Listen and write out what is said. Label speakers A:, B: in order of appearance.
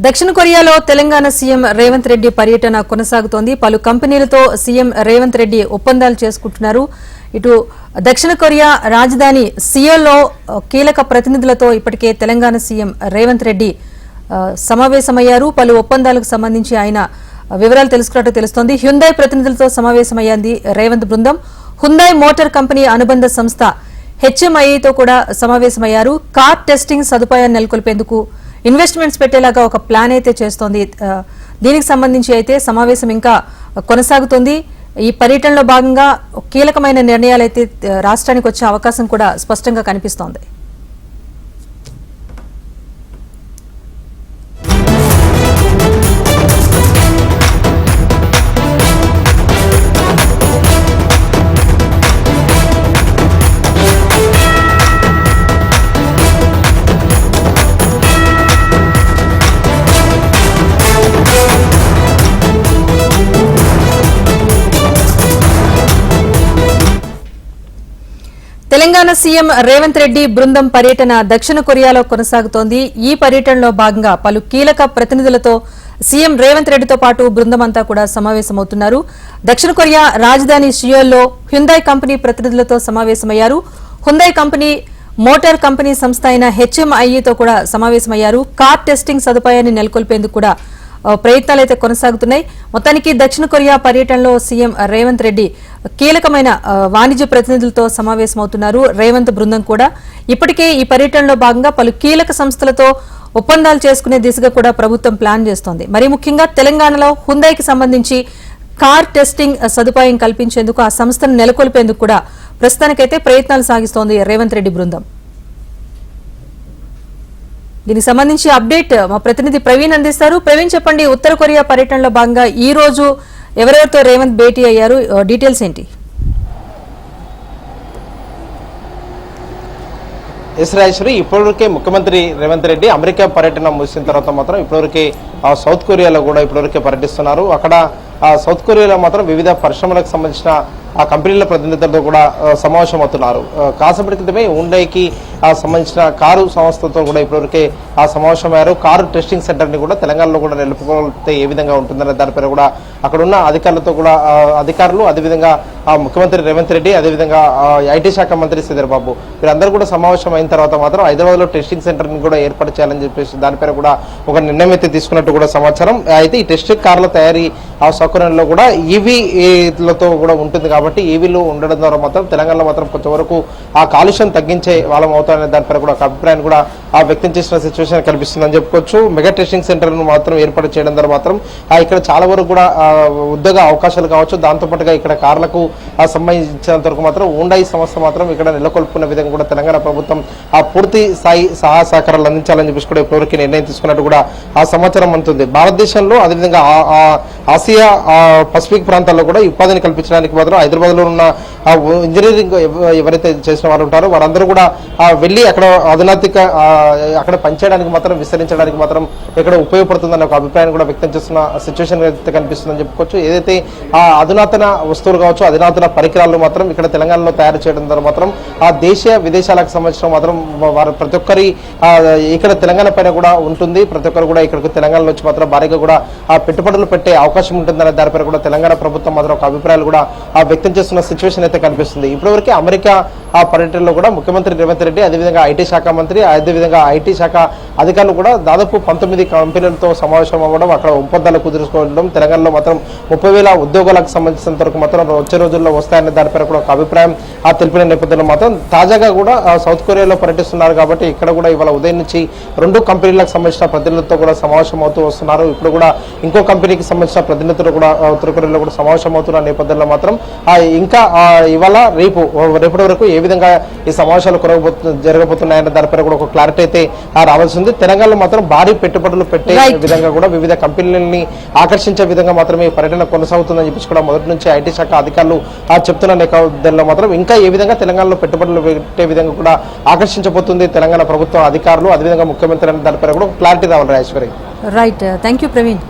A: దక్షిణ కొరియాలో తెలంగాణ సీఎం రేవంత్ రెడ్డి పర్యటన కొనసాగుతోంది. పలు కంపెనీలతో సీఎం రేవంత్ రెడ్డి ఒప్పందాలు చేసుకుంటున్నారు. ఇటు దక్షిణ కొరియా రాజధాని సియోల్లో కీలక ప్రతినిధులతో ఇప్పటికే తెలంగాణ సీఎం రేవంత్ రెడ్డి సమావేశమయ్యారు. పలు ఒప్పందాలకు సంబంధించి ఆయన వివరాలు తెలుసుకున్నట్టు తెలుస్తోంది. హ్యుందాయ్ ప్రతినిధులతో సమావేశమయ్యింది రేవంత్ బృందం. హ్యుందాయ్ మోటార్ కంపెనీ అనుబంధ సంస్థ హెచ్ఎంఐతో కూడా సమావేశమయ్యారు. కార్ టెస్టింగ్ సదుపాయాన్ని నెలకొల్పేందుకు ఇన్వెస్ట్మెంట్స్ పెట్టేలాగా ఒక ప్లాన్ అయితే చేస్తోంది. దీనికి సంబంధించి అయితే సమావేశం ఇంకా కొనసాగుతోంది. ఈ పర్యటనలో భాగంగా కీలకమైన నిర్ణయాలు అయితే రాష్ట్రానికి వచ్చే అవకాశం కూడా స్పష్టంగా కనిపిస్తోంది. తెలంగాణ సీఎం రేవంత్ రెడ్డి బృందం పర్యటన దక్షిణ కొరియాలో కొనసాగుతోంది. ఈ పర్యటనలో భాగంగా పలు కీలక ప్రతినిధులతో సీఎం రేవంత్ రెడ్డితో పాటు బృందం అంతా కూడా సమావేశమవుతున్నారు. దక్షిణ కొరియా రాజధాని సియోల్లో హ్యుందాయ్ కంపెనీ ప్రతినిధులతో సమావేశమయ్యారు. హ్యుందాయ్ కంపెనీ మోటార్ కంపెనీ సంస్థ అయిన హెచ్ఎంఐతో కూడా సమావేశమయ్యారు. కార్ టెస్టింగ్ సదుపాయాన్ని నెలకొల్పేందుకు కూడా ప్రయత్నాలు అయితే కొనసాగుతున్నాయి. మొత్తానికి దక్షిణ కొరియా పర్యటనలో సీఎం రేవంత్ రెడ్డి కీలకమైన వాణిజ్య ప్రతినిధులతో సమావేశమవుతున్నారు. రేవంత్ బృందం కూడా ఇప్పటికే ఈ పర్యటనలో భాగంగా పలు కీలక సంస్థలతో ఒప్పందాలు చేసుకునే దిశగా కూడా ప్రభుత్వం ప్లాన్ చేస్తోంది. మరి ముఖ్యంగా తెలంగాణలో హ్యుందాయ్కి సంబంధించి కార్ టెస్టింగ్ సదుపాయం కల్పించేందుకు ఆ సంస్థను నెలకొల్పేందుకు కూడా ప్రస్తుతానికైతే ప్రయత్నాలు సాగిస్తోంది రేవంత్ రెడ్డి బృందం. దీనికి సంబంధించి అప్డేట్ మా ప్రతినిధి ప్రవీణ్ అందిస్తారు. ప్రవీణ్, చెప్పండి, ఉత్తర కొరియా పర్యటనలో భాగంగా ఈ రోజు ఎవరెవరితో రేవంత్ భేటీ అయ్యారు, డీటెయిల్స్ ఏంటి?
B: రాజేశ్వరి, ఇప్పటివరకే ముఖ్యమంత్రి రేవంత్ రెడ్డి అమెరికా పర్యటన ముగిసిన తర్వాత మాత్రం ఇప్పటివరకే సౌత్ కొరియాలో కూడా ఇప్పటివరకే పర్యటిస్తున్నారు. అక్కడ సౌత్ కొరియాలో మాత్రం వివిధ పరిశ్రమలకు సంబంధించిన ఆ కంపెనీల ప్రతినిధులతో కూడా సమావేశం అవుతున్నారు. కాసేపటి క్రితమే హ్యుండాయ్కి సంబంధించిన కారు సంస్థతో కూడా ఇప్పటివరకే సమావేశమయ్యారు. కారు టెస్టింగ్ సెంటర్ని కూడా తెలంగాణలో కూడా నిలుపుకోతే ఏ విధంగా ఉంటుందనే దానిపైన కూడా అక్కడ ఉన్న అధికారులతో కూడా అధికారులు, అదేవిధంగా ముఖ్యమంత్రి రేవంత్ రెడ్డి, అదేవిధంగా ఐటీ శాఖ మంత్రి శ్రీధర్ బాబు వీరందరూ కూడా సమావేశం అయిన తర్వాత మాత్రం హైదరాబాద్లో టెస్టింగ్ సెంటర్ని కూడా ఏర్పాటు చేయాలని చెప్పేసి దానిపైన కూడా ఒక నిర్ణయం అయితే తీసుకున్నట్టు కూడా సమాచారం. అయితే ఈ టెస్టింగ్ కార్ల తయారీ సౌకర్యంలో కూడా ఈవీలతో కూడా ఉంటుంది కాబట్టి ఈవీలు ఉండడం ద్వారా మాత్రం తెలంగాణలో మాత్రం కొంతవరకు ఆ కాలుష్యం తగ్గించే వాళ్ళం అవుతారనే దానిపైన కూడా ఒక అభిప్రాయాన్ని కూడా వ్యక్తం చేసిన సిచ్యువేషన్ కనిపిస్తుందని చెప్పుకోవచ్చు. మెగా టెస్టింగ్ సెంటర్ను మాత్రం ఏర్పాటు చేయడం ద్వారా మాత్రం ఇక్కడ చాలా వరకు కూడా ఉద్యోగ అవకాశాలు కావచ్చు, దాంతోపాటుగా ఇక్కడ కార్లకు సంబంధించినంత వరకు మాత్రం హ్యుండాయ్ సంస్థ మాత్రం ఇక్కడ నెలకొల్పుకున్న విధంగా కూడా తెలంగాణ ప్రభుత్వం పూర్తి స్థాయి సహాయ సహకారాలు అందించాలని చెప్పేసి కూడా ఇప్పటివరకు నిర్ణయం తీసుకున్నట్టు కూడా ఆ సమాచారం అందుతుంది. భారతదేశంలో అదేవిధంగా ఆసియా పసిఫిక్ ప్రాంతాల్లో కూడా ఉపాధిని కల్పించడానికి మాత్రం హైదరాబాద్లో ఉన్న ఇంజనీరింగ్ ఎవరైతే చేసిన వారు ఉంటారో వారందరూ కూడా వెళ్ళి అక్కడ అక్కడ పనిచేయడానికి మాత్రం, విస్తరించడానికి మాత్రం ఇక్కడ ఉపయోగపడుతుందన్న ఒక అభిప్రాయాన్ని కూడా వ్యక్తం చేస్తున్న సిచ్యువేషన్ అయితే కనిపిస్తుందని చెప్పుకోవచ్చు. ఏదైతే అధునాతన వస్తువులు కావచ్చు, అధునాతన పరికరాలు మాత్రం ఇక్కడ తెలంగాణలో తయారు చేయడం ద్వారా మాత్రం దేశీయ విదేశాలకు సంబంధించిన మాత్రం వారు ప్రతి ఒక్కరి ఇక్కడ తెలంగాణ పైన కూడా ఉంటుంది. ప్రతి ఒక్కరు కూడా ఇక్కడికి తెలంగాణలో వచ్చి మాత్రం భారీగా కూడా పెట్టుబడులు పెట్టే అవకాశం ఉంటుందనే దానిపైన కూడా తెలంగాణ ప్రభుత్వం మాత్రం ఒక అభిప్రాయాలు కూడా వ్యక్తం చేస్తున్న సిచ్యువేషన్ అయితే కనిపిస్తుంది. ఇప్పటివరకు అమెరికా పర్యటనలో కూడా ముఖ్యమంత్రి రేవంత్ రెడ్డి, అదేవిధంగా ఐటీ శాఖ మంత్రి, అదేవిధంగా ఐటీ శాఖ అధికారులు కూడా దాదాపు 19 కంపెనీలతో సమావేశం అవ్వడం, అక్కడ ఒప్పందాలు కుదుర్చుకోవడం, తెలంగాణలో మాత్రం 30,000 ఉద్యోగాలకు సంబంధించినంత వరకు మాత్రం వచ్చే రోజుల్లో వస్తాయనే దానిపైన కూడా ఒక అభిప్రాయం తెలిపిన నేపథ్యంలో మాత్రం తాజాగా కూడా సౌత్ కొరియాలో పర్యటిస్తున్నారు కాబట్టి ఇక్కడ కూడా ఇవాళ ఉదయం నుంచి 2 కంపెనీలకు సంబంధించిన ప్రతినిధులతో కూడా సమావేశం అవుతూ వస్తున్నారు. ఇప్పుడు కూడా ఇంకో కంపెనీకి సంబంధించిన ప్రతినిధులు కూడా ఉత్తర కొరియాలో కూడా సమావేశం అవుతున్న నేపథ్యంలో మాత్రం ఇంకా ఇవాళ రేపటి వరకు ఏ విధంగా ఈ సమావేశాలు జరగబోతున్నాయన్న దానిపైన కూడా ఒక క్లారిటీ అయితే రావాల్సి ఉంది. తెలంగాణలో మాత్రం భారీ పెట్టుబడులు పెట్టే విధంగా కూడా వివిధ కంపెనీలని ఆకర్షించే విధంగా మాత్రమే ఈ పర్యటన కొనసాగుతుందని చెప్పేసి కూడా మొదటి నుంచి ఐటీ శాఖ అధికారులు చెప్తున్న నేపథ్యంలో మాత్రం ఇంకా ఏ విధంగా తెలంగాణలో పెట్టుబడులు పెట్టే విధంగా కూడా ఆకర్షించబోతుంది తెలంగాణ ప్రభుత్వం అధికారులు, అదేవిధంగా ముఖ్యమంత్రి అనే దానిపైన కూడా క్లారిటీ రావాలి. Rajeshwari,
A: right, thank you Praveen.